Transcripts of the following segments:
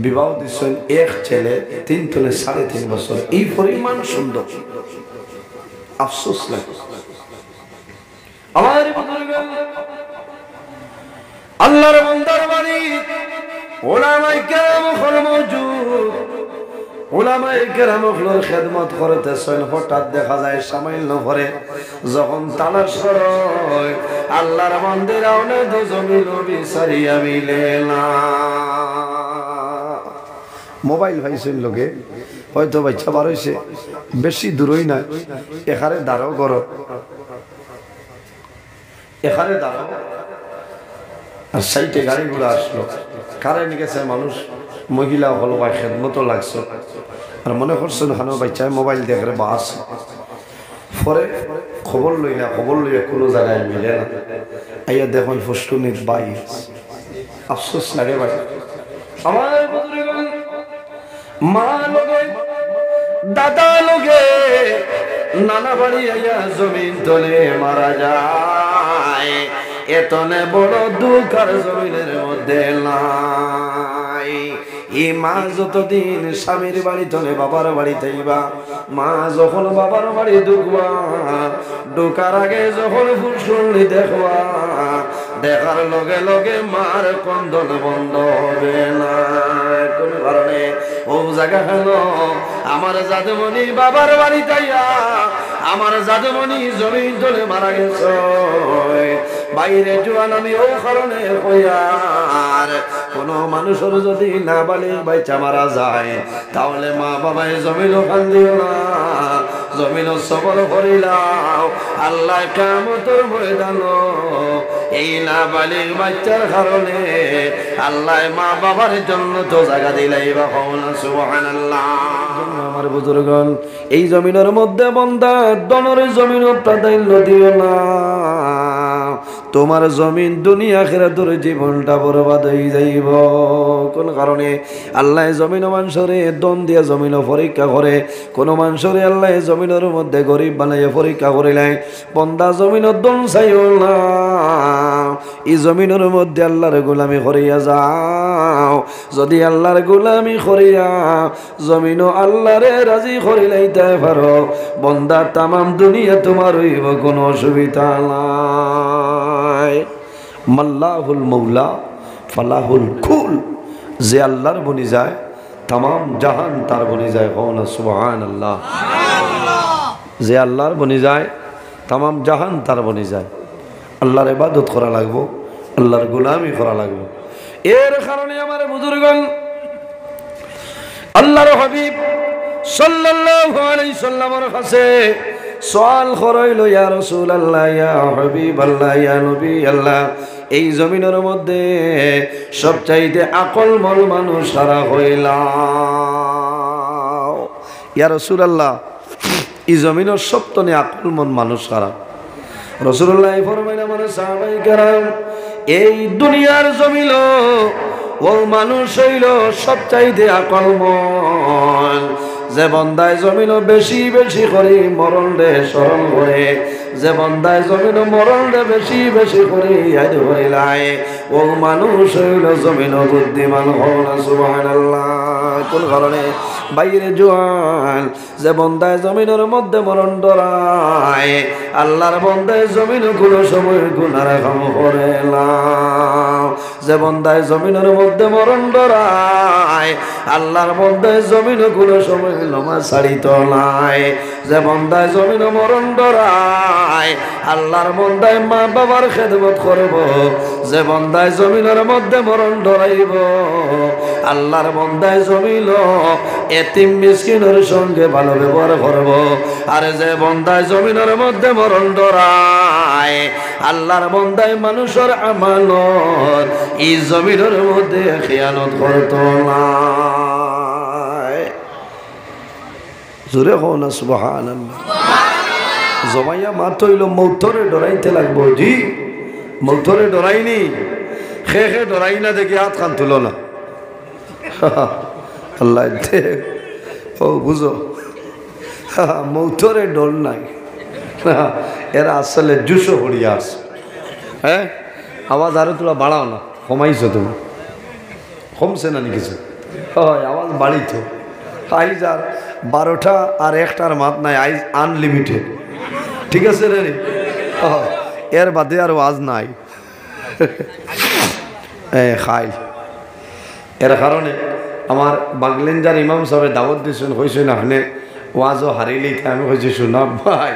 বিবাহ দিচ্ছেন এক ছেলে 3 থেকে 3.5 বছর, এই পরিমাণ সুন্দর। আফসোস লাগে আমার আল্লাহর বান্দার বাড়ি উলামায়ে কেরাম হল মওজুদ, উলামায়ে কেরাম হল খেদমত করতেছেন। হঠাৎ দেখা যায় সামাইল পরে যখন তালাশ হয় আল্লাহর বান্দারা ওনে দুজমিল বিচারিয়া মিলে না। মোবাইল ভাইছেন লোকে হয়তো বাচ্চা বার হয়েছে, বেশি দূরই না, এখানে দাঁড়াও করো, এখানে দাঁড়াও। আর সাইটে গাড়িগুলো আসলো, কারেন্ট গেছে, মানুষ মহিলা হল বা খেদমতো লাগছে, আর মনে করছেন হানো বাচ্চায় মোবাইল দেখে বাস। পরে খবর লইলা, খবর লইয়া কোনো জায়গায় মিলে না, আইয়া দেখুন ফুসটুনির বাই। আফসোস লাগে ভাই। আমার মা লোকে, দাদা লোকে, নানা বাড়ি আইয়া জমিন তলে মারা যায়। এতনে বড় দুঃখ আর জমিনের মধ্যে নাই। এই মা যতদিন স্বামীর বাড়ি তলে বাবার বাড়ি থাইবা, মা যখন বাবার বাড়ি ঢুকবা, ঢুকার আগে যখন ফুসুলি দেখবা, দেখার লগে লগে মার কন্দন বন্ধ হবে না। কোন কারণে ও জায়গা হল আমার জাদুমণি বাবার বাড়ি যাইয়া, আমার জাদুমণি জমিন তলে মারা গেছে। বাইরে জোয়ান আমি ও কারণে হইয়ার কোন মানুষের যদি না বলে বাইচা মারা যায়, তাহলে মা বাবায় জমিন খান দিও না, জমিন সবর করিলাও। আল্লাহ কিয়ামতের ময়দানে এই না বালিক বাচ্চার কারণে আল্লাহ মা বাবার জন্য তো জায়গা দিলাইবা। সুবহানাল্লাহ। আমার বুজুর্গণ, এই জমিনের মধ্যে বন্দা দনের জমিন প্রাধান্য দিও না। তোমার জমিন দুনিয়া আখিরাতের জীবনটা বরবাদ হয়ে যাইব। কোন কারণে আল্লাহ জমিন মানুষরে দন দিয়া জমিন পরীক্ষা করে, কোন মানুষরে আল্লাহ জমিনের মধ্যে গরিব বানাইয়া পরীক্ষা করিলাই। বন্দা জমিনের দন চাইও না, এই জমিনের মধ্যে আল্লাহর গোলামি করিয়া যাও। যদি আল্লাহর গোলামি করিয়া জমিনও আল্লাহরে রাজি করিলাইতে পারো, বন্দা তামাম দুনিয়া তোমার হইব, কোনো অসুবিধা নাই। মাল্লাহুল মৌলা ফালাহুল কুল, যে আল্লাহর বনি যায় তামাম জাহান তার বনি যায়। কওনা সুবহানাল্লাহ। যে আল্লাহর বনি যায় তামাম জাহান তার বনি যায়। আল্লাহর ইবাদত করা লাগবো, আল্লাহর গোলামি করা লাগবো। এর কারণে আমার বুজুর্গণ আল্লাহর হাবিব সাল্লাল্লাহু আলাইহি সাল্লামের কাছে সওয়াল করাইল, ইয়া রাসূলুল্লাহ, ইয়া হাবিবাল্লাহ, ইয়া নবী আল্লাহ, এই জমিনের মধ্যে সবচাইতে আকলমল মানুষ সারা হইলাম। ইয়া রাসূলুল্লাহ, এই জমিনের সবতনে আকলমন মানুষ সারা। রাসূলুল্লাহ ফরমাইলেন, আমার সাহাবায়ে কেরাম, এই দুনিয়ার জমিন ও মানুষ হইল সবচাইতে আকলমন। যে বন্দায় জমিন বেশি বেশি করে মরণ রে স্মরণ করে, যে বন্দায় জমিন মরণ রে বেশি বেশি করে ইয়াদ করিলাই, ও মানুষ হইল জমিন বুদ্ধিমান। হওয়া সুবহানাল্লাহ। কোন কারণে বাইরে জোয়ান, যে বন্দায় জমিনের মধ্যে মরণ ডরায়, আল্লাহর বন্দায় জমিন কোনো সময় গুনার কাম করে না। যে বন্দায় জমিনের মধ্যে মরণ ডরায়, আল্লাহর বন্দায় জমিন কোনো সময় নামাজ ছাড়িত নাই। যে বন্দায় জমিন মরণ ডরায়, আল্লাহর বন্দায় মা বাবার খেদমত করব। যে বন্দায় জমিনের মধ্যে মরণ ডরাইব, আল্লাহর বন্দায় জমিন এতিম মিসকিনের সঙ্গে ভালো ব্যবহার করব। আর যে বন্দায় জমিনের মধ্যে মরণ ডরায়, আল্লাহর বন্দায় মানুষের আমানত এই জমিনের মধ্যে খেয়ানত করত না। জোরে হও না সুবহানাল্লাহ। জমাইয়া মাত হইল মৌতরে ডরাইতে লাগবো। জি, মৌতরে ডরাইনি, খে খে ডরাই না দেখি হাত খান তুলো না। আল্লাহ দেখ, ও বুঝো, মৌতরে ডর নাই, এরা আসলে জুসো হরিয়া আস। হ্যাঁ, আওয়াজ আরো তোরা বাড়াও না, কমাইছো তুমি, কমছে না কিছু? হয় আওয়াজ বাড়িত আইজ আর 12টা আর 1টার মাত নাই, আইজ আনলিমিটেড। ঠিক আছে রে, এর বাদে আর ওয়াজ নাই। খাই এর কারণে আমার বাংলেঞ্জার ইমাম সাহেব দাওয়াত দিয়েছেন, হয়েছেন আপনি ওয়াজও হারিলেই। আমি হয়েছি শোনা ভাই,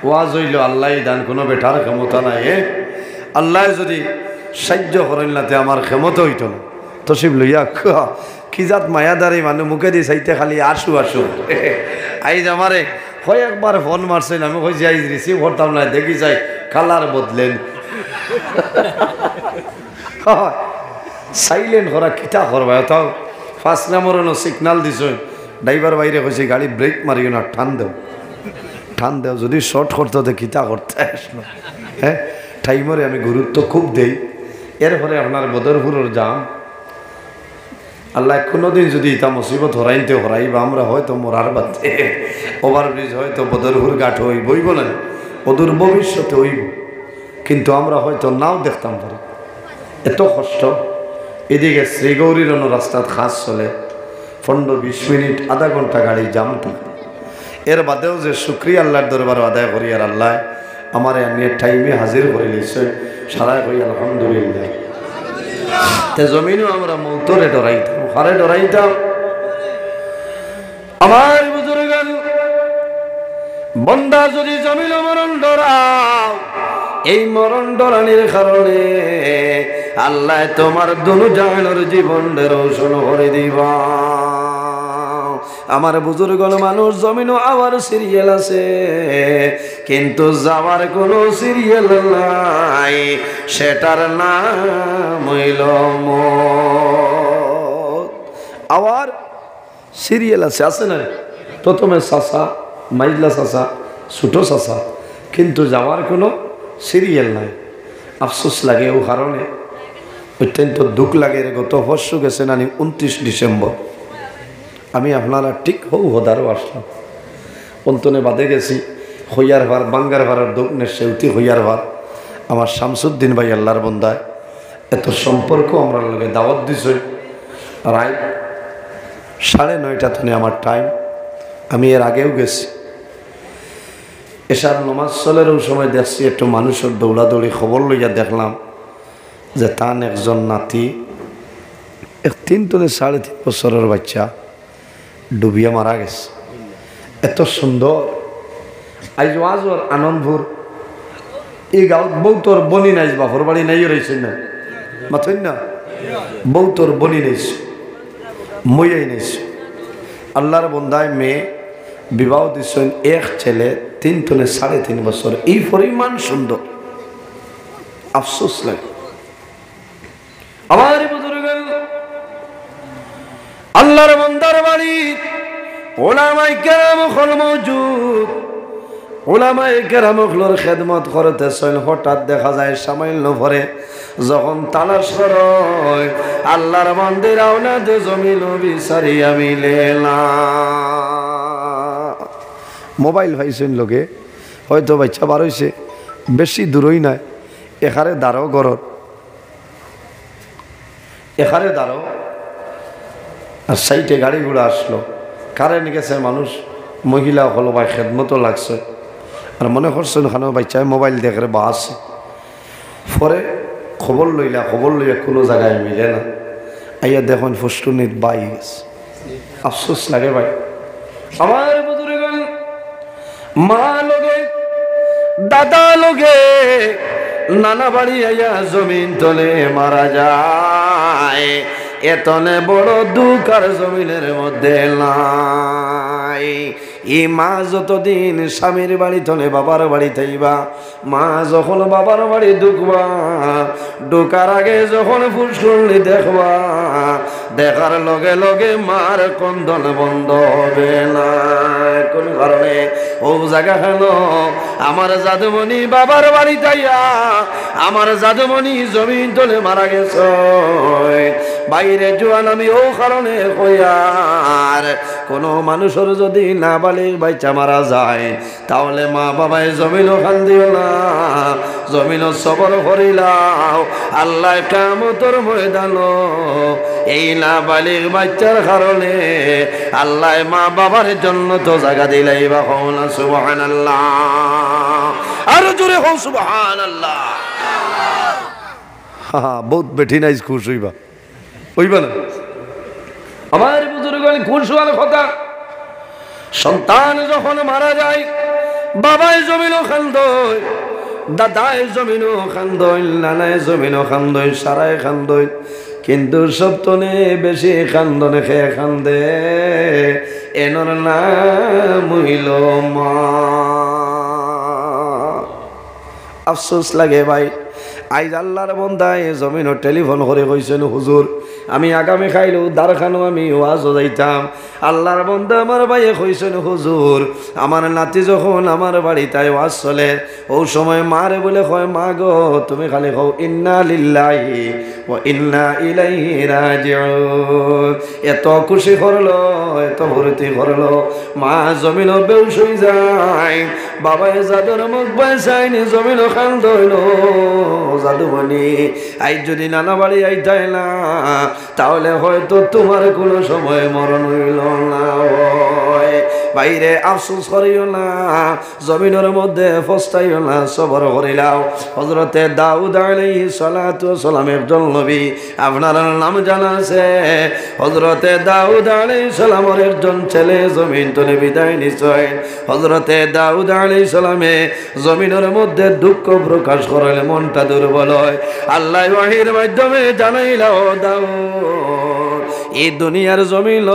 ওয়াজ হইল আল্লাহ দান, কোনো বেটার ক্ষমতা নাই। আল্লাহ যদি সাহায্য করেন নাতে আমার ক্ষমতা হইত না। তসিব লইয়া কি জাত মায়াদারি মানুষ মুখে দিয়ে চাইতে খালি আসু আসু। আইজ আমারে কয়েকবার ফোন মারছেন, আমি কইছি আইজ রিসিভ করতাম না, দেখি যাই কালার বদলেন। সাইলেন্ট করা কিতা করবা, তাও ফার্স্ট নাম্বার সিগনাল দিছ, ড্রাইভার বাইরে কইছে গাড়ি ব্রেক মারিও না, টান দেও। যদি শর্ট করতে হতো কিতা করতে আসলো। হ্যাঁ, টাইমরে আমি গুরুত্ব খুব দেই। এরপরে আপনার বদরপুরের যাম, আল্লাহ কোনোদিন যদি ইতা মুসিবত হরাইতে হরাইবা, আমরা হয়তো মোরার বাদে ওভারব্রিজ হয়তো বদরপুর ঘাট হইব না, ওদূর ভবিষ্যতে হইব, কিন্তু আমরা হয়তো নাও দেখতাম পারি। এত কষ্ট। এদিকে শ্রীগৌরীর অন্য রাস্তাত খাস চলে 15-20 মিনিট, আধা ঘন্টা গাড়ি জাম থাকে। এর বাদেও যে শুক্রিয়া আল্লাহর দরবার আদায় করি, আর আল্লাহ আমার এনে টাইমে হাজির করে নিচ্ছে, সারাই করি আলহামদুলিল্লাহ। তে জমিনও আমরা মৌতরে ডরাইতাম, হারে ডরাইতাম। আমার বুজুর্গ বন্দা যদি জমিন মরণ ডরাও, এই মরণ ডরানির কারণে আল্লাহ তোমার দুনু জাহানের জীবন রোশন করে দিবা। আমার বুজুর্গ মানুষ জমিনও আবার সিরিয়াল আছে, কিন্তু যাওয়ার কোনো সিরিয়াল নাই, সেটার নাম হইল মওত। আবার সিরিয়াল আছে, আছে না? প্রথমে চাচা, মাইজলা চাচা, ছোট চাচা, কিন্তু যাওয়ার কোনো সিরিয়াল নাই। আফসোস লাগে ও কারণে, অত্যন্ত দুঃখ লাগে। গত বর্ষ গেছে নানি 29 ডিসেম্বর, আমি আপনারা ঠিক হদারও আসলাম, অন্তনে বাদে গেছি হইয়ার ভার, বাঙ্গার ভাড়ার দোকানের সেউতি হইয়ার ভার। আমার শামসুদ্দিন ভাই আল্লাহর বন্দায় এত সম্পর্ক আমরা লগে দাওয়াত দিছে। রাত 9:30 তনে আমার টাইম, আমি এর আগেও গেছি। এসার নমাজ চলেরও সময় দেখছি একটু মানুষের দৌড়াদৌড়ি, খবর লইয়া দেখলাম যে তান একজন নাতি 3 থেকে 3.5 বছরের বাচ্চা ডুবিয়া মারা গেছে। এত সুন্দর আইজ ওয়াজর আনন্দপুর এই গাঁৱত বৌতর বনি নাইজ, বাপর বাড়ি নাই রয়েছে না, মাথুন না, বৌতর বনি নাইছে, মইয়াই নাইছে। আল্লাহর বন্দায় মেয়ে বিবাহ দিচ্ছেন, এক ছেলে 3 থেকে 3.5 বছর। এই পরিমাণ সুন্দর, আফসোস লাগে। আমার বুজুর্গ আল্লাহর বন্দার বাড়ি ওলামায়ে কেরাম হল মওজুদ, ওলামায়ে কেরাম হলর খেদমত করতেছেন। হঠাৎ দেখা যায় সামান্য পরে যখন তালাশ করয় আল্লাহর বান্দির আওলাদ জমিন বিচারিয়া মিলে না। মোবাইল পাইছেন লোকে, হয়তো বাচ্চা বার হয়েছে, বেশি দূরই নাই, এখানে দাঁড়ো গরত, এখানে দাঁড়ো, আর সাইটে গাড়ি ঘোড়া আসলো, কারেন্ট গেছে, মানুষ মহিলা হলো ভাই খেদমতো লাগছে, আর মনে করছেন ওখানে বাচ্চায় মোবাইল দেখে বা আছে। পরে খবর লইলা, খবর লইয়া কোনো জায়গায় মিলে না, আইয়া দেখুন ফুসটুনির বাই গেছে। আফসোস লাগে ভাই। আমার বুজুর্গ মা লগে, দাদা লগে, নানা বাড়ি আইয়া জমিন তলে মারা যায়। এতনে বড় দুঃখ আর জমিনের মধ্যে নাই। এই মা যতদিন স্বামীর বাড়ি তলে বাবার বাড়ি থাইবা, মা যখন বাবার বাড়ি ঢুকবা, ঢুকার আগে যখন ফুসকুনি দেখবা, দেখার লগে লগে মার কন্দন বন্ধ হবে না। কোন কারণে ও জায়গা কেন আমার জাদুমণি বাবার বাড়ি যাইয়া, আমার জাদুমণি জমিন তলে মারা গেছ। বাইরে জোয়ান আমি ও কারণে কইয়ার, কোন মানুষের যদি না বালির বাচ্চা মারা যায়, তাহলে মা বাবায় জমিনও খান দিও না, জমিনও সবর করিলাও। আল্লাহ কিয়ামতের ময়দান এই না বালিগ বাচ্চার কারণে আল্লাহ মা বাবার জন্য তো জায়গা দিলাই বা হন সুবহানাল্লাহ। আর জোরে হন সুবহানাল্লাহ। বহুত বেঠি নাইস খুশ হইবা না আমার বুজুর্গ খুশ হওয়ার কথা। সন্তান যখন মারা যায় বাবাই জমিনও খান্দয়, দাদায় জমিনও খান্দয়, নানায় জমিনও খান্দয়, সারায় খান্দয়, কিন্তু সপ্তনে বেশি খান্দনে খেয়ে খান্দে এনর নাম হইল মা। আফসোস লাগে ভাই, আইজ আল্লাহর বন্দায় জমিনও টেলিফোন করে কইছেন হুজুর আমি আগামী খাইলেও দারখানো আমি ওয়াজও যাইতাম। আল্লাহর বন্দা আমার ভাইয়ে কইছেন হুজুর আমার নাতি যখন আমার বাড়িতে ওয়াজ চলে ও সময় মারে বলে কয় মা গো তুমি খালি কও ইন্না লিল্লাহি ওয়া ইন্না ইলাইহি রাজিউন। এত খুশি করলো, এত ভর্তি করলো, মা জমিনও বেউস হয়ে যায়। বাবাই জাদুর মুখ বাইসাইনি জমিনও খান্দ হইল জাদুমণি আই যদি নানা বাড়ি আইতাই না তাহলে হয়তো তোমার কোনো সময় মরণ হইল না। বাইরে আফসোস করিও না, জমিনের মধ্যে ফস্তাইও না, সবর করিলাও। হযরতে দাউদ আলাইহিস সালাতু ওয়াস সালাম একজন নবী, আপনার নাম জানা আছে। হযরতে দাউদ আলাইহিস সালামের একজন ছেলে জমিন থেকে বিদায় নিছেন। হযরতে দাউদ আলাইহিস সালামে জমিনের মধ্যে দুঃখ প্রকাশ করলে মনটা দুর্বল হয়। আল্লাহ ওয়াহির মাধ্যমে জানাইলাও দাউদ এই দুনিয়ার জমিন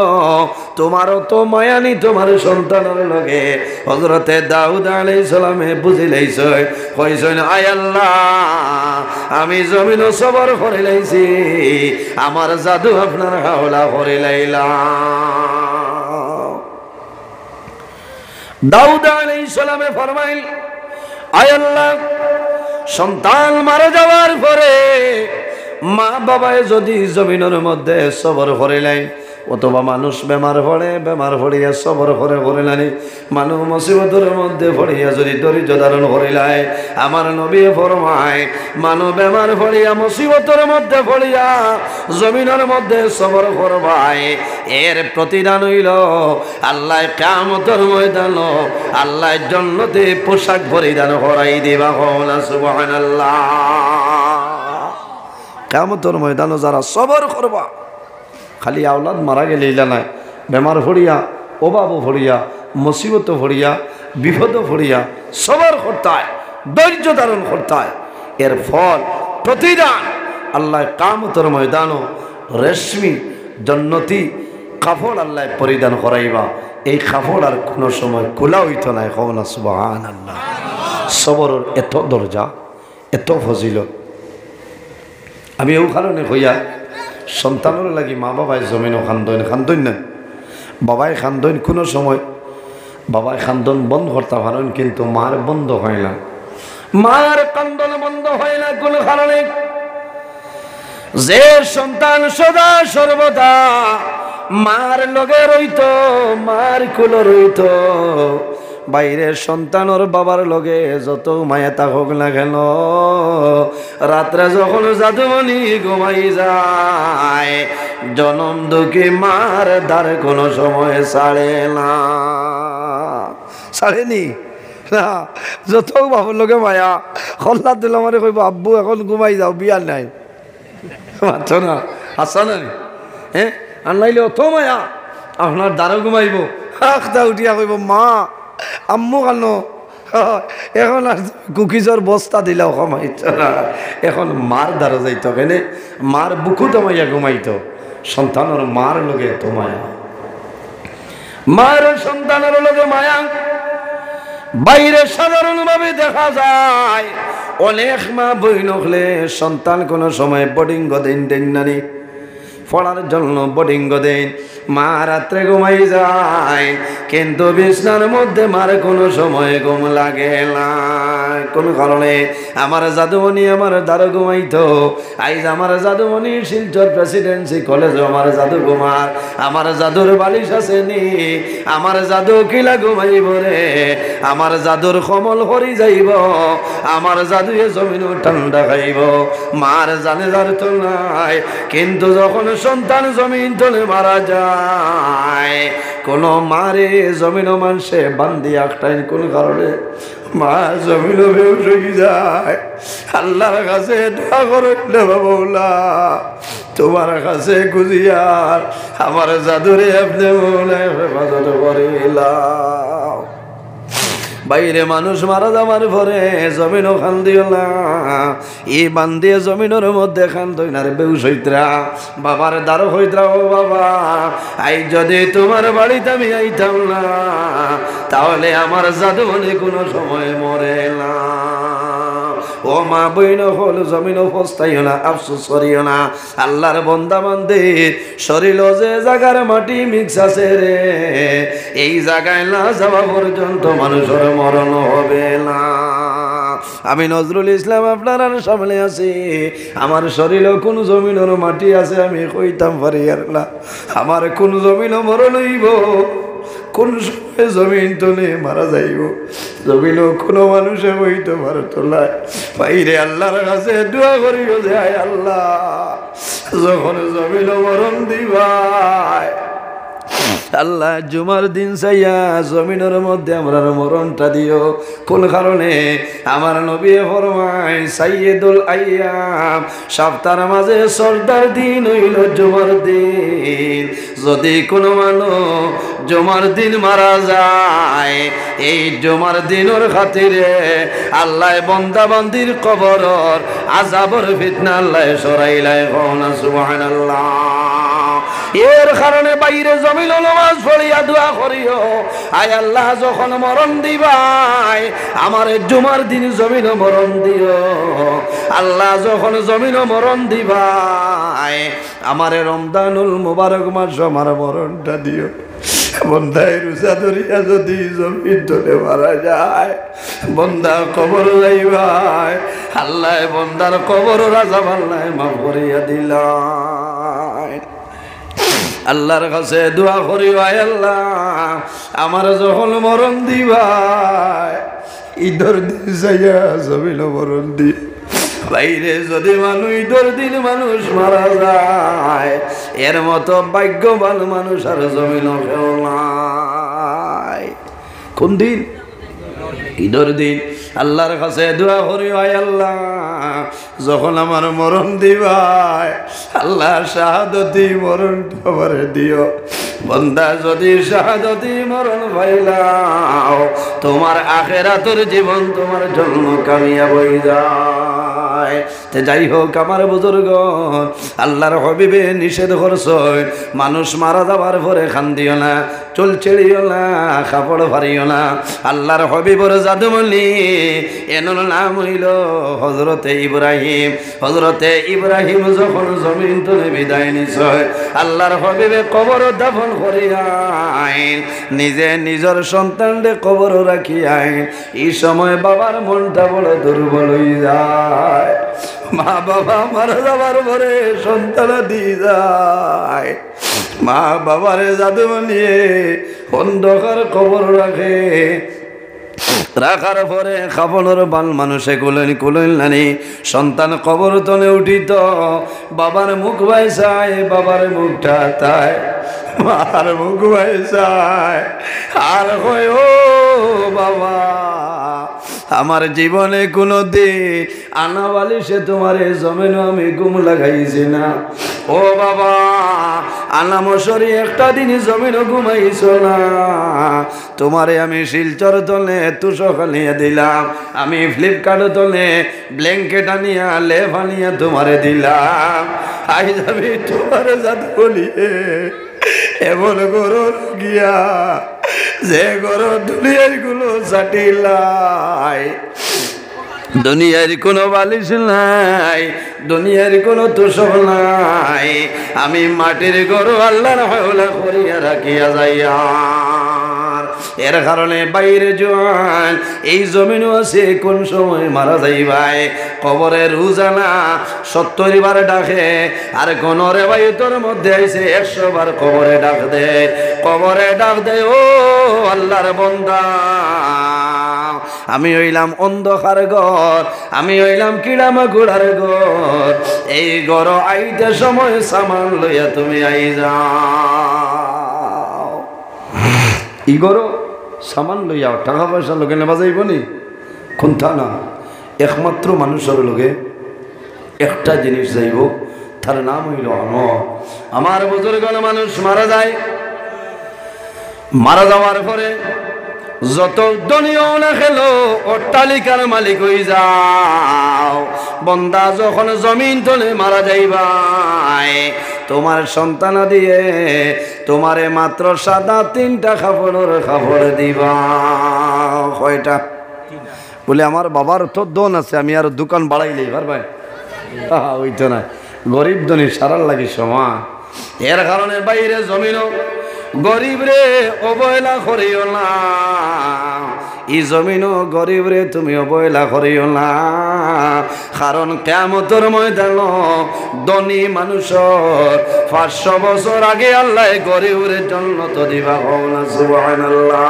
তোমারও তো মায়ানি তোমার সন্তানের লগে। হযরতে দাউদ আলাইহিস সালামে বুঝিলাইছ কইছেন আয় আল্লাহ আমি জমিন সবর করে লাইছি, আমার জাদু আপনার হাওলা করে লাইলাম। দাউদ আলাইহিস সালামে ফরমাইল আয় আল্লাহ সন্তান মারা যাওয়ার পরে মা বাবায় যদি জমিনের মধ্যে সবর করিলেন অথবা মানুষ বেমার পড়ে, বেমার পড়িয়া সবর করে করিলানি, মানুষ মুসিবতের মধ্যে পড়িয়া যদি ধৈর্য ধারণ করিলাই, আমার নবী ফরমায় মানুষ বেমার পড়িয়া মুসিবতের মধ্যে পড়িয়া জমিনের মধ্যে সবর করবাই এর প্রতিদান হইল আল্লাহ কিয়ামতের ময়দান আল্লাহ জান্নাতে পোশাক পরিধান করাই দিবা। সুবহানাল্লাহ। কিয়ামতের ময়দানে যারা সবর করবা খালি আওলাদ মারা গেলে ইলা নাই, বেমার ভরিয়া অভাব ভরিয়া মুসিবত ভরিয়া বিপদ ভরিয়া সবর করতায় ধৈর্য ধারণ করতায় এর ফল প্রতিদান আল্লাহ কিয়ামতের ময়দানও রেশমি জান্নাতি কাপড় আল্লাহ পরিধান করাইবা। এই কাপড় আর কোনো সময় খোলা হইত নাই। কওনা সুবহানাল্লাহ। সবরের এত দরজা, এত ফজিলত। আমি এই কারণে হইয়া সন্তানের লাগি মা বাবাই জমিনও খান্দন খান্দন না, বাবাই খান্দন কোনো সময় বাবাই খান্দন বন্ধ করতে পারেন কিন্তু মার বন্ধ হয় না, মার কান্দন বন্ধ হয় না কোনো কারণে। যে সন্তান সদা সর্বদা মার লগে রইত, মার কুল রইত, বাইরের সন্তানের বাবার লগে যত মায়া থাকুক না কেন রাত্রে যখন জাদুমণি ঘুমাই যায় জনম দুঃখী মার দ্বার কোনো সময় ছাড়ে না, ছাড়েনি না। যত বাবার লগে মায়া খল্লা দিল মানে কইব আব্বু এখন ঘুমাই যাও বিয়ার নাই মাত্র না আসা না হ্যাঁ আর নাইলে অত মায়া আপনার দ্বারা ঘুমাইব আখটা উঠিয়া কইব মা আম্মু কেন এখন আর কুকিজর বস্তা দিলাও কমাইত না, এখন মার দ্বারা যাইত কেনে মার বুকু তোমাইয়া ঘুমাইত। সন্তানের মার লগে তো মায়া, মার সন্তানের লগে মায়া বাইরে সাধারণভাবে দেখা যায়। অনেক মা বই নখলে সন্তান কোনো সময় বোর্ডিং দেন দেন নানি পড়ার জন্য বোর্ডিং দেন, মা রাত্রে ঘুমাই যায় কিন্তু বিছনার মধ্যে মার কোনো সময় ঘুম লাগে না কোন কারণে। আমার জাদুমণি আমার দ্বারা ঘুমাইতো, আইজ আমার জাদুমণি শিলচর প্রেসিডেন্সি কলেজে আমার জাদু কুমার, আমার জাদুর বালিশ আছে নি, আমার জাদু কিলা ঘুমাইব রে, আমার জাদুর কমল হরি যাইব, আমার জাদুয়ে জমিন ঠান্ডা খাইব। মার জানে যার তো নাই কিন্তু যখন সন্তান জমিন তলে মারা যায়, কোন মারে জমিন মানুষে বান্দি আখটাইন কোন কারণে মা জমিন বেউস হয়ে যায়, আল্লাহর কাছে দোয়া করলে বাবুলা তোমার কাছে গুজিয়ার আমার জাদুরে আপনি মৌলা হেফাজত করিলাম। বাইরে মানুষ মারা যাওয়ার পরে জমিনও খান দিও না, ই বান্দিয়ে জমিনের মধ্যে খান দই না রে বেউস হইতরা বাবার দ্বারো হইতরা। ও বাবা, আই যদি তোমার বাড়িতে আমি আইতাম না তাহলে আমার জাদু মনে কোনো সময় মরে না। ও মা বইন হল জমিনও পস্তাইও না, আফসোস করিও না। আল্লাহর বন্দা বান্দির শরীর যে জায়গার মাটি মিক্স আছে রে, এই জায়গায় না যাওয়া পর্যন্ত মানুষের মরণ হবে না। আমি নজরুল ইসলাম আপনার সামনে আছি, আমার শরীরে কোন জমিনের মাটি আছে আমি কইতাম পারি আর না, আমার কোন জমিনও মরণ হইব, কোন সময় জমিন তলে মারা যাইব, জমিন কোনো মানুষে বইতে পারতো না। বাইরে আল্লাহর কাছে দোয়া করিও যে আয় আল্লাহ যখন জমিন মরণ দিবাই আল্লাহ জুমার দিন চাইয়া জমিনের মধ্যে আমরা মরণটা দিও। কোন কারণে আমার নবী ফরমায় সাইয়্যিদুল আইয়াম, সপ্তাহের মাঝে সর্দার দিন হইল জুমার দিন। যদি কোনো মানুষ জুমার দিন মারা যায়, এই জুমার দিনের খাতিরে আল্লাহ বান্দা বান্দির কবরর আযাবর ফিতনা আল্লাহ সরাইলাই কোনা সুবহানাল্লাহ। এর কারণে বাইরে জমিল নামাজ পড়িয়া দোয়া করিও, আয় আল্লাহ যখন মরণ দিবাই আমার জুমার দিন জমিন মরণ দিও। আল্লাহ যখন জমিন মরণ দিবাই আমার রমজানুল মুবারক মাস আমার মরণটা দিও। বন্ধায় রুজা ধরিয়া যদি জমিন ধরে মারা যায়, বন্দা কবর যাইবাই আল্লাহ বন্দার কবর রাজা আল্লাহ মাফ করিয়া দিলাই। আল্লাহর কাছে দোয়া করি আয় আল্লাহ আমার যখন মরণ দিবাই ঈদের দিন যাইয়া জমিন মরণ দি। বাইরে যদি মানুষ ঈদের দিন মানুষ মারা যায়, এর মতো ভাগ্যবান মানুষ আর জমিন কেউ নাই। কোন দিন? ঈদের দিন। আল্লাহর কাছে দোয়া করি আয় আল্লাহ যখন আমার মরণ দিবাই আল্লাহ শাহাদতি মরণ আমারে দিও। বন্দা যদি শাহাদতি মরণ পাইলাও তোমার আখিরাতের জীবন তোমার জন্য কামিয়াব হয়ে যায়। যাই হোক আমার বুজুর্গ, আল্লাহর হবিবে নিষেধ করছেন মানুষ মারা যাবার পরে খান্দিও না, চুল ছেড়িও না, কাপড় ফারিও না। আল্লাহর হবিবর জাদুমণি এনর নাম হইল হযরতে ইব্রাহিম। হযরতে ইব্রাহিম যখন জমিন তুলে বিদায় নিছয় আল্লাহর হবিবে কবর দাফন করিয়াই নিজে নিজের সন্তানকে কবর রাখিয়াই এই সময় বাবার মনটা বড় দুর্বল হয়ে যায়। মা বাবা মারা যাবার পরে সন্তান দিয়ে যায়, মা বাবারে জাদু বানিয়ে অন্ধকার কবর রাখে। রাখার পরে খাপনের বাল মানুষে কুলেন নানি সন্তান কবর তলে উঠিত, বাবার মুখ বাইসায়, বাবার মুখটা তাই মার মুখ বাইসায় আর কয় ও বাবা আমার জীবনে কোনো দিন আনাবালি সে তোমার জমিন আমি ঘুম লাগাইছি না। ও বাবা আনামশরি একটা দিন জমিন ঘুমাইছ না, তোমারে আমি শিলচর তলে তুষক আনিয়ে দিলাম, আমি ফ্লিপকার্ট তলে ব্ল্যাঙ্কেট আনিয়া লেপ আনিয়া তোমারে দিলাম। আই যাবি তোমার জাদু বলিয়ে এমন করো গিয়া যে করো দুনিয়ার গুলো চাটিলাই, দুনিয়ার কোনো বালিশ নাই, দুনিয়ার কোনো তুষক নাই, আমি মাটির গরু আল্লাহর হাওলা করিয়া রাখিয়া যাইয়া। এর কারণে বাইরে জোয়ান এই জমিনও আছে কোন সময় মারা যাইবাই কবরের রোজানা 70 বার ডাকে, আর কোন রে ভাই তোর মধ্যে আইছে 100 বার কবরে ডাক দে, কবরে ডাক দে ও আল্লাহর বান্দা আমি হইলাম অন্ধকার ঘর, আমি হইলাম কিড়ামাকুড়ার ঘর। এই ঘর আইতে সময় সামান লইয়া তুমি আই যাও। ই ঘর সামান লইয়া টাকা পয়সা লোকে নেবা যাইব নি? কোনটা না, একমাত্র মানুষের লোকে একটা জিনিস যাইব, তার নাম হইল আমল। আমার বুজুর্গণ মানুষ মারা যায়, মারা যাওয়ার পরে যত দুনিয়াও না খেলো অট্টালিকার মালিক হয়ে যাও, বন্দা যখন জমিন তলে মারা যাইবাই, তোমার সন্তান দিয়ে তোমারে মাত্র সাদা 3টা কাপড় দিবা। কয়টা? বলে আমার বাবার তো দোন আছে, আমি আর দোকান বাড়াইলেই পারবাই। ওইটা না, গরিব ধনী সারার লাগে সমান। এর কারণে বাইরে জমিনও গরিব রে অবহেলা করিও না, ই জমিনও গরিব রে তুমি অবহেলা করিও না। কারণ কিয়ামতের ময়দান ধনী মানুষের 500 বছর আগে আল্লাহ গরিবের জান্নাত দিবা। সুবহানাল্লাহ।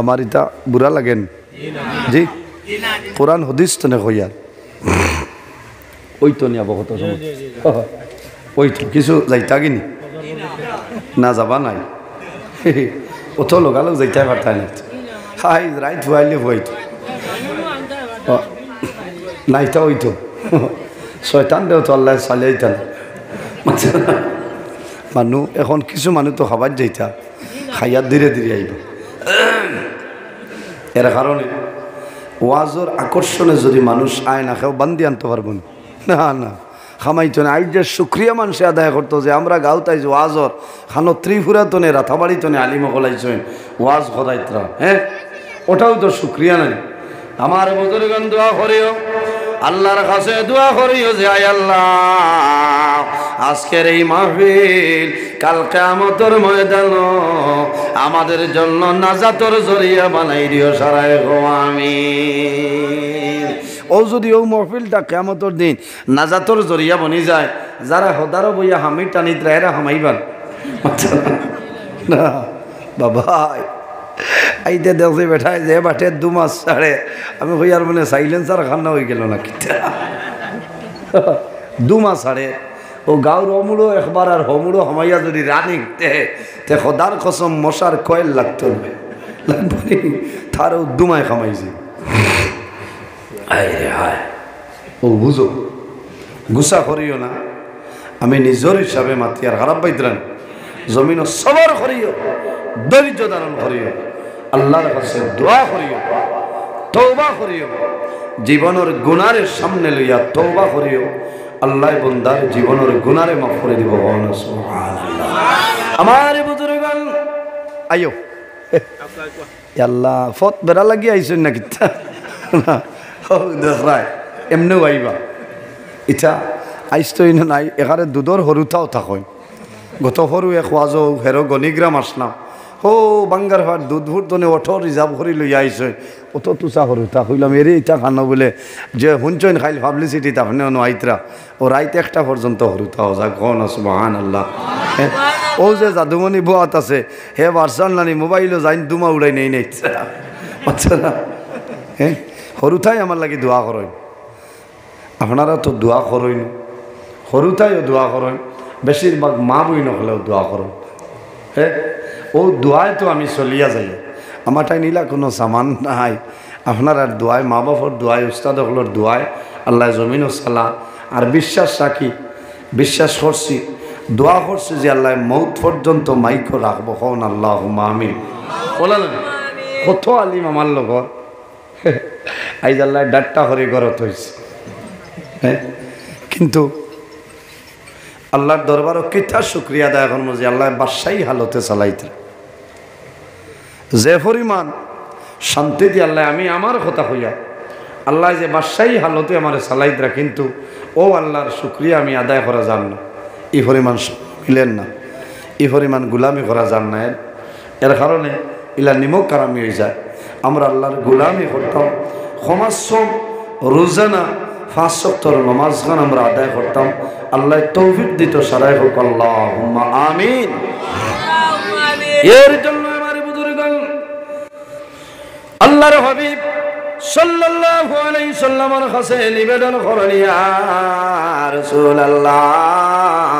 আমার এটা বুড়া লাগেন জি? কোরআন হাদিস তো না কইয়া ওই তো নিয়া বহুত সময় ওই তো কিছু যাইতা কিনি না যাবা নাই অত লগালগ যাইতে পারতাই না। হাই রাইট হুয়াইলে হুয়াইতো নাইতা হইতো শয়তান দেও তো আল্লাহ চালিয়াইতা না মানুষ। এখন কিছু মানুষ তো খাবার যাইতা খাইয়া ধীরে ধীরে আইব। এর কারণে ওয়াজর আকর্ষণে যদি মানুষ আয় না খেয়েও বান্দি আনতে পারবো না, না খামাইতো না। আজ যে শুক্রিয়া মানুষে আদায় করতো যে আমরা গাঁওতাই ওয়াজর খানো ত্রিপুরাতনে রাথাবাড়িতনে আলিম গলাইছেন ওয়াজ খদাইতরা, হ্যাঁ ওটাও তো শুক্রিয়া নাই। আমার বুজুর্গণ দোয়া করিও, আল্লাহর কাছে দোয়া করিও যে আয় আল্লাহ আজকের এই মাহফিল কাল কিয়ামতের ময়দান আমাদের জন্য নাজাতের জরিয়া বানাই দিও সারায় গো আমিন। ও যদি ও মাহফিলটা কিয়ামতের দিন নাজাতের জরিয়া বনি যায়, যারা হদারো বইয়া হামি টানিত এরা হামাইবান না বাবা। আইতে দেখছি বেঠায় যে বাটে 2 মাস ছাড়ে আমি হই আর মানে সাইলেন্সার খান্না হয়ে গেল না কিটা 2 মাস ছাড়ে ও গাঁর অমুড়ো একবার আর হমুড়ো হামাইয়া যদি রানি তে খোদার কসম মশার কয়েল লাগতো লাগবে তারও 2 মাস খামাইছি। আয় রে হায় ও বুঝো গুসা করিও না, আমি নিজের হিসাবে মাতি আর খারাপ পাইতরান জমিন সবর করিও, ধৈর্য ধারণ করিও, আল্লাহর কাছে দোয়া করিও, তওবা করিও, জীবনের গুনারের সামনে লইয়া তওবা করিও। আল্লাহ বন্দার জীবনের গুনারে মাফ করে দিব। সুবহানাল্লাহ। আমার বুজুর্গণ আইও আল্লাহ ফত বেড়া লাগি আইছেন না কিতা দেখায় এমনিও আইবা ইটা আইসতো নাই। এখানে দুধর সৰুতাও থাকয় গত সৰু এক ওয়াজও হেরো গণিগ্রাম আসলাম হো বাঙ্গার ভাত দুধ ভুট তনে অটো রিজার্ভ করে লইয়া আইছে অত তুষা সৰুতা কইলাম এরে ইটা খানো বলে যে শুনছেন খাইল পাবলিসিটি আপনি আইতরা ও রাইতে 1টা পর্যন্ত সৰুতা যা গণ। সুবহানাল্লাহ। ও যে যাদুমণি বুয়াত আছে হে বারসান নানি মোবাইলও যাইন দুমা উড়াই নেই নেই আচ্ছা না হ্যাঁ সৰুতাই আমার লাগে দোয়া করেন। আপনারা তো দোয়া করেন, সৰুতাইও দোয়া করেন, বেশিরভাগ মা বই নহলেও দোয়া করেন। হ্যাঁ ও দোয়ায় তো আমি চলিয়া যাই, আমার তাই নিলা কোনো সামান নাই। আপনার আর দোয়ায় মা বাপর দোয়ায় উস্তাদ হলোর দোয়ায় আল্লাহ জমিন সালা আর বিশ্বাস রাখি, বিশ্বাস করছি, দোয়া করছি যে আল্লাহ মৌত পর্যন্ত মাইক রাখবো হন আল্লাহ আমিন বলেন। কত আলিম আমার লগর আইজ আল্লাহ ডাট্টা করে গরত হয়েছে, হ্যাঁ কিন্তু আল্লাহর দরবারও কিতা শুক্রিয়া আদায় করবো যে আল্লাহ বাদশাহী হালতে চালাইতে যে পরিমাণ শান্তি দিয়ে আল্লাহ আমি আমার কথা হইয়া আল্লাহ যে বাদশাহী হালতে আমার চালাইতরা, কিন্তু ও আল্লাহর শুক্রিয়া আমি আদায় করা যান না, এই পরিমাণ মিলেন না, এই পরিমাণ গুলামি করা যান না। এর কারণে ইলা নিমক কারামি হয়ে যায়। আমরা আল্লাহর গুলামি করতাম, সমাজ রোজানা 5 ওয়াক্তের নামাজ খান আমরা আদায় করতাম। আল্লাহ তৌফিক দিত সারাই হোক আল্লাহুম্মা আমিন। এর জন্য আমার বুজুর্গণ আল্লাহর হাবিব সাল্লাল্লাহু আলাইহি সাল্লামের কাছে নিবেদন করলেন, ইয়া রাসূলুল্লাহ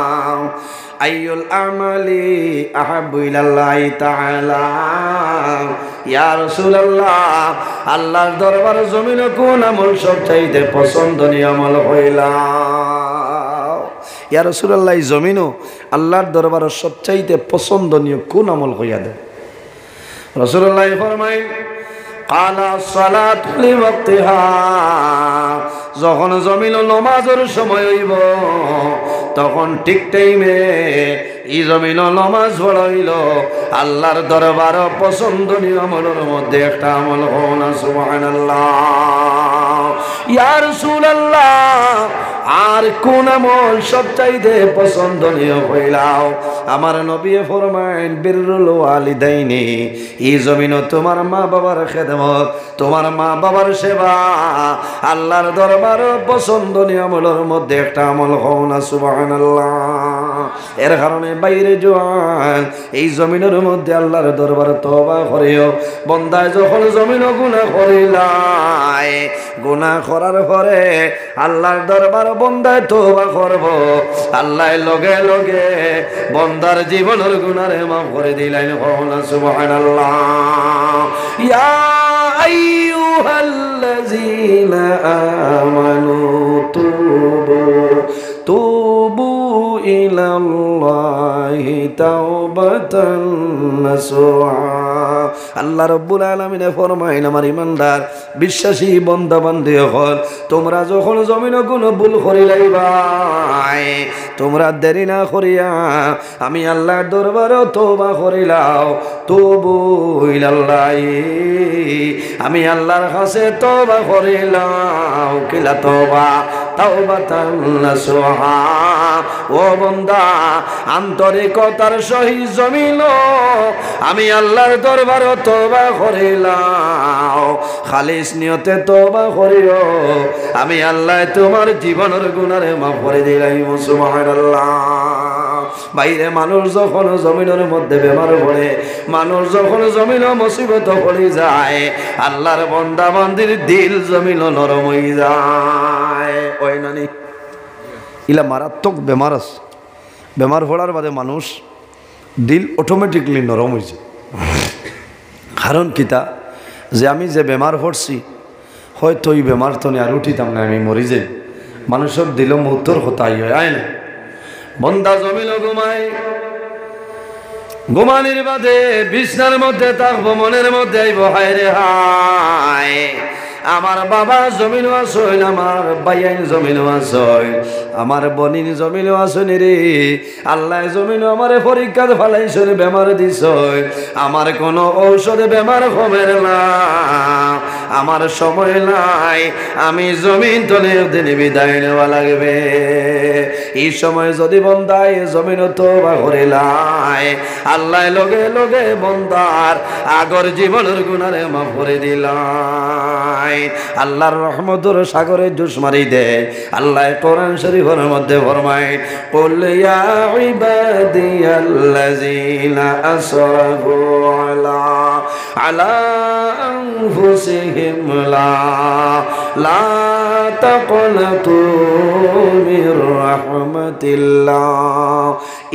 আইয়ুল আমালি আহাব্বু ইলাল্লাহি তাআলা। ইয়া রাসূলুল্লাহ, আল্লাহর দরবার জমিনে কোন আমল সবচাইতে পছন্দনীয় আমল হইলা? ইয়া রাসূলুল্লাহ, এই জমিনও আল্লাহর দরবার সবচাইতে পছন্দনীয় কোন আমল হইয়া দেয়? রাসূলুল্লাহ ফরমায়, কালা সালাত লিওয়াক্তিহা, যখন জমিন নমাজের সময় হইব তখন ঠিক টাইমে এই জমিন নমাজ পড়াইল আল্লাহর দরবার পছন্দনীয় আমলের মধ্যে একটা আমল হন। সুবহানাল্লাহ। ইয়া রাসূলুল্লাহ, আর কোন আমল সবচাইতে পছন্দনীয় হইলাও? আমার নবী ফরমায়েন, বিররুল ওয়ালিদাইনি, এই জমিন তোমার মা বাবার খেদমত, তোমার মা বাবার সেবা আল্লাহর দরবার পছন্দনীয় আমলের মধ্যে একটা আমল হও না। সুবহানাল্লাহ। এর কারণে বাইরে জোয়ান এই জমিনের মধ্যে আল্লাহর দরবার তওবা করিও। বন্দায় যখন জমিন গুনাহ করিলাই, গুনাহ করার পরে আল্লাহর দরবার বন্দায় তওবা করব, আল্লাহ লগে লগে বন্দার জীবনের গুনারে মাফ করে দিলেন। সুবহানাল্লাহ। ইয়া আইয়ুহাল্লাযীনা আমানু তুবু ইলাল্লাহি তাওবাতান নাসুহা। আল্লাহ রাব্বুল আলামিন ফরমায়েন, আমার ইমানদার বিশ্বাসী বান্দা বান্দী হল, তোমরা যখন জমিনে কোনো ভুল করিলাইবাই, তোমরা দেরি না করিয়া আমি আল্লাহর দরবারে তওবা করিলাও। তুবু ইলাল্লাহি, আমি আল্লাহর কাছে তওবা করিলাম। কিলা তওবা? তাওবাতান নাসুহা। ও বান্দা, আন্তরিকতার সহিত জমিন আমি আল্লাহর দরবারে তওবা করিলাম, খালিস নিয়তে তওবা করিও, আমি আল্লাহ তোমার জীবনের গুনারে মাফ করে দিলাম। সুবহানাল্লাহ। বাইরে মানুষ যখন জমিনের মধ্যে বেমার পড়ে, মানুষ যখন জমিন মুসিবত পড়ে যায়, আল্লাহর বান্দা বান্দির দিল জমিন নরম হয়ে যায়। ওই নানি ইলা মারাত্মক বেমার আছে, বেমার পড়ার বাদে মানুষ দিল অটোমেটিকলি নরম হয়েছে। কারণ কিতা, যে আমি যে বেমার পড়ছি হয়তো এই বেমার তো আর উঠিতাম না, আমি মরি যাই, মানুষের দিল মৌতর হতাই হয়। আয় না বন্দা জমিল ঘুমায়, ঘুমানির বাদে বিছনার মধ্যে থাকবো, মনের মধ্যে আইব হায় রে হায়, আমার বাবা জমিন আসইন, আমার বাইন জমিন আসইন, আমার বনিন জমিন আসইন রে। আল্লাহ জমিন আমারে পরীক্ষা ফালাইছেন, বেমার দিছ, আমার কোনো ঔষধে বেমার কমের না, আমার সময় নাই, আমি জমিন তলে দিন বিদায় নেওয়া লাগবে। এই সময় যদি বন্দায় জমিন তওবা করিলাই, আল্লাহ লগে লগে বন্দার আগর জীবনের গুনারে মাফ করে দিলাই। আল্লাহর রহমতের সাগরে জুস মারি দেয়। আল্লাহ কোরআন শরীফের মধ্যে ফরমায়, কুল ইয়া ইবাদিয়াল্লাযীনা আসরাফু আলা আনফুসিহিম লা তাকনাতু মির রাহমাতিল্লাহ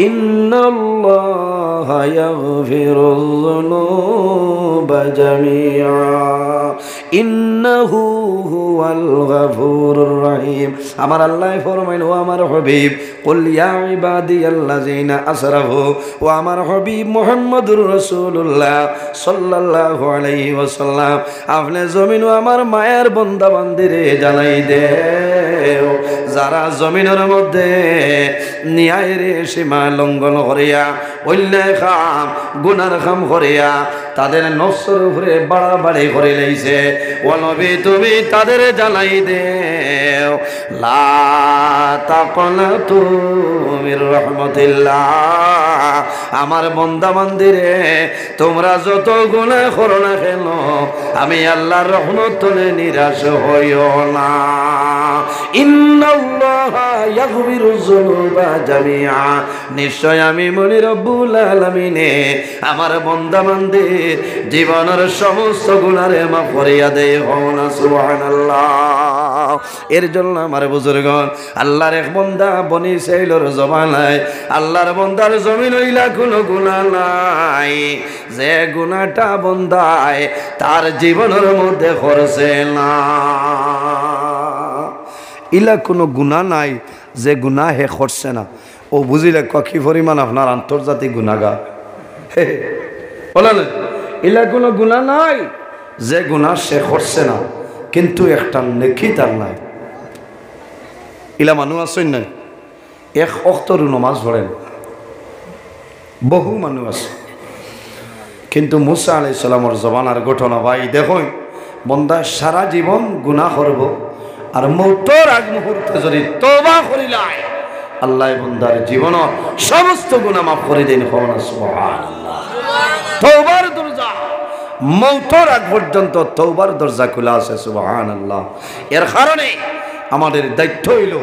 ইন্নাল্লাহা ইয়াগফিরুয যুনুবা জামিআ ইন্নাহু হুয়াল গফুরুর রহিম। আমার আল্লাহ ফরমাইল, ও আমার হাবিব, কুল ইয়া ইবাদিয়াল্লাযীনা আসরাফু, ও আমার হাবিব মুহাম্মদুর রাসূলুল্লাহ সাল্লাল্লাহু আলাইহি ওয়াসাল্লাম, আপনি জমিন আমার মায়ের বান্দা বান্দিরে জানাই দেও, যারা জমিনের মধ্যে ন্যায়ের সীমা লঙ্ঘন করিয়া অন্যায় কাম গুনার কাম করিয়া তাদের নফসের উপরে বাড়াবাড়ি করে লইছে, ও নবী তুমি তাদের জানাই দেও, লা তাকনাতু মির রাহমাতিল্লাহ, আমার বান্দা বান্দিরে তোমরা যত গুনাহ করো না কেন আমি আল্লাহর রহমত থেকে নিরাশ হইও না। ইন্নাল্লাহ ইন্নাল্লাহা ইয়াগফিরুয যুনুবা জামিআ, নিশ্চয় আমি মনি রব্বুল আলামিনে আমার বান্দা বান্দির জীবনের সমস্ত গুনাহে মাফ করিয়া দেই। হওনা সুবহানাল্লাহ। এর জন্য আমার বুজুর্গণ, আল্লাহর এক বান্দা বনি ইসরাঈলের জমানায় আল্লাহর বান্দার জমিন হইলা কোনো গুনাহ নাই, যে গুনাহটা বান্দায় তার জীবনের মধ্যে করছে না। ইলা কোনো গুনাহ নাই যে গুনাহ হে করছে না। ও বুঝিলে কি পরিমাণ আপনার আন্তর্জাতিক গুনাহগার। বলেন, ইলা কোনো গুনাহ নাই যে গুনাহ সে করছে না, কিন্তু একটা নেকি তার নাই। ইলা মানুষ আছেন নাই, এক অক্তর নমাজ পড়েন, বহু মানুষ আছে। কিন্তু মুসা আলাইহিস সালামের জমানার ঘটনা ভাই দেখুন, বন্দা সারা জীবন গুনাহ করব আর মৌতের আগ মুহূর্তে যদি তওবা করিলাই আল্লাহ বন্দার জীবন সমস্ত গুনাহ মাফ করে দেন। সুবহানাল্লাহ। তওবার দরজা মৌতের আগ পর্যন্ত তওবার দরজা খোলা আছে। সুবহানাল্লাহ। এর কারণে আমাদের দায়িত্ব হইল,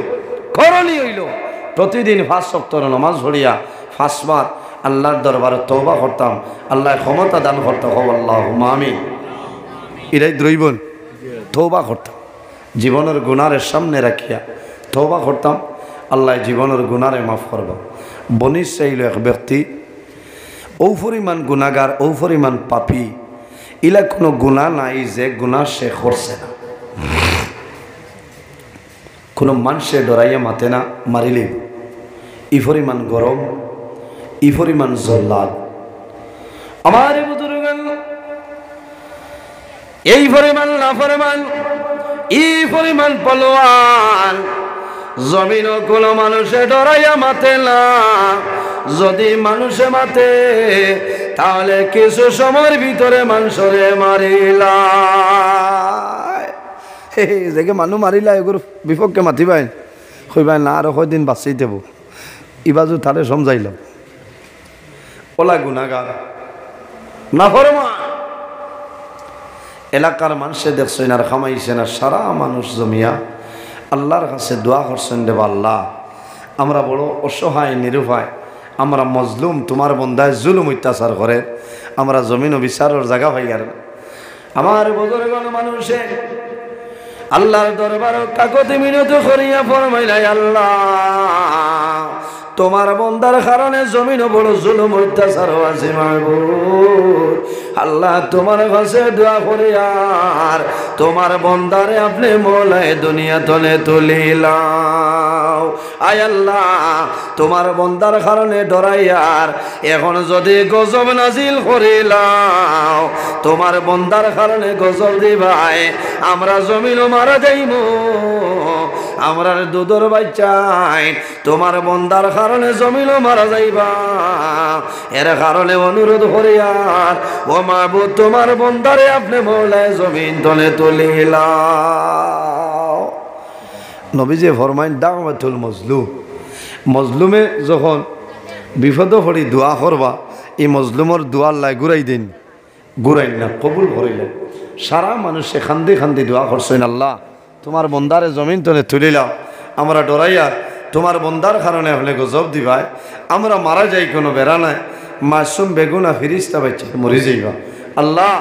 করণীয় হইল প্রতিদিন 5 ওয়াক্ত নামাজ পড়িয়া 5 বার আল্লাহর দরবারে তওবা করতাম, আল্লাহ ক্ষমতা দান করতে। আল্লাহুম্মা আমিন। এটাই দ্রৈবন তওবা করতাম, জীবনের গুনাহের সামনে রাখিয়া তওবা করতাম, আল্লাহ জীবনের গুনাহে মাফ করব। বনি ইসরাঈল এক ব্যক্তি ও পরিমাণ গুনাহগার, ও পরিমাণ পাপী, ইলা কোনো গুনাহ নাই যে গুনাহ সে করছে না। কোনো মানুষে ডরাইয়া মাতে না, মারিলে ই পরিমাণ গরম, ই পরিমাণ জল্লাদ। আমার বুজুর্গান এই পরিমাণ লাফরমান, এই পরিমাণ পলোয়ান, জমিন কোনো মানুষে ডরাইয়া মাতে না। যদি মানুষে মাতে তাহলে কিছু সময়ের ভিতরে মানুষরে মারিলা। যে মানুষ মারিলা এগুলো বিপক্ষে মাতিবাই, কইবাই না আরো কয়দিন বাঁচিয়ে দেব। ইবাজু তারে সমঝাইলাম, ওলা গুনাহগার নাফরমান। এলাকার মানুষে দেখছেন আর খামাইছেন আর সারা মানুষ জমিয়া আল্লাহর কাছে দোয়া করছেন, দেব আল্লাহ আমরা বড় অসহায় নিরুপায়, আমরা মজলুম, তোমার বন্দায় জুলুম অত্যাচার করে, আমরা জমিন ও বিচারের জায়গা পাই। আর আমার বুজুর্গণ মানুষে আল্লাহর দরবার কাকতি মিনতি করিয়া ফরমাইলাই, আল্লাহ তোমার বন্দার কারণে জমিন বড় জুলুম অত্যাচার আছে মাহবুব। আল্লাহ তোমার কাছে দোয়া করি আর তোমার বন্দারে আপনি মৌলায় দুনিয়া তলে তুলিলাও। আয় আল্লাহ তোমার বন্দার কারণে ডরাইয়ার এখন যদি গজব নাজিল করিলাও, তোমার বন্দার কারণে গজব দিবাই, আমরা জমিনও মারা যাইব, আমরা দুধর বাচ্চাই তোমার বন্দার কারণে জমিনও মারা যাইবা। এর কারণে অনুরোধ করিয়ার ও মাহবুব তোমার বন্দারে আপনি মৌলায় জমিন তলে তুলিলাও। নবীজি ফরমাইন দাওয়াতুল মজলুম, মজলুমে যখন বিপদ পড়ি দোয়া করবা, এই মজলুমর দোয়ার লাই ঘুরাই দিন, ঘুরাই না কবুল করিলেন। সারা মানুষে খান্দি খান্দি দোয়া করছেন, আল্লাহ তোমার বন্দারে জমিন তলে তুলিলাও, আমরা ডরাইয়া তোমার বন্দার কারণে আপনি গজব দিবাই, আমরা মারা যাই কোনো বেড়া নাই, মাসুম বেগুনা ফিরিস্তা বাচ্চা মরি যাইবা। আল্লাহ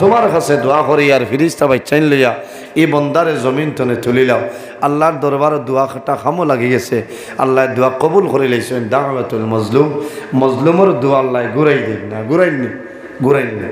তোমার কাছে দোয়া করি আর ফিরিস্তা বাচ্চাইন লইয়া এই বন্দারে জমিন তলে তুলিলাও। আল্লাহর দরবারে দোয়াটা খামো লাগি গেছে, আল্লাহ দোয়া কবুল করে লাইছেন। দাওয়াতুল মজলুম, মজলুমর দোয়া আল্লাহ ঘুরাই দিন না, ঘুরাইনি ঘুরাইনি।